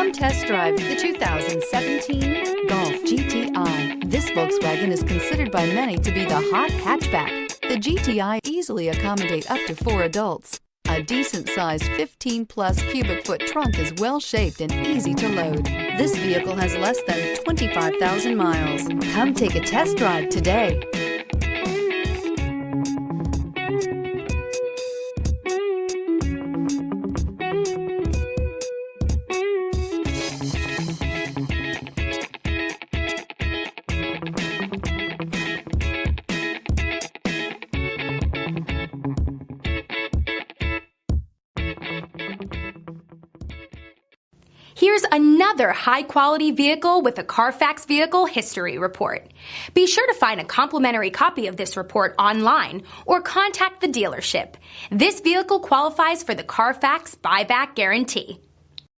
Come test drive the 2017 Golf GTI. This Volkswagen is considered by many to be the hot hatchback. The GTI easily accommodate up to 4 adults. A decent-sized 15-plus cubic foot trunk is well-shaped and easy to load. This vehicle has less than 25,000 miles. Come take a test drive today. Here's another high-quality vehicle with a Carfax Vehicle History Report. Be sure to find a complimentary copy of this report online or contact the dealership. This vehicle qualifies for the Carfax Buyback Guarantee.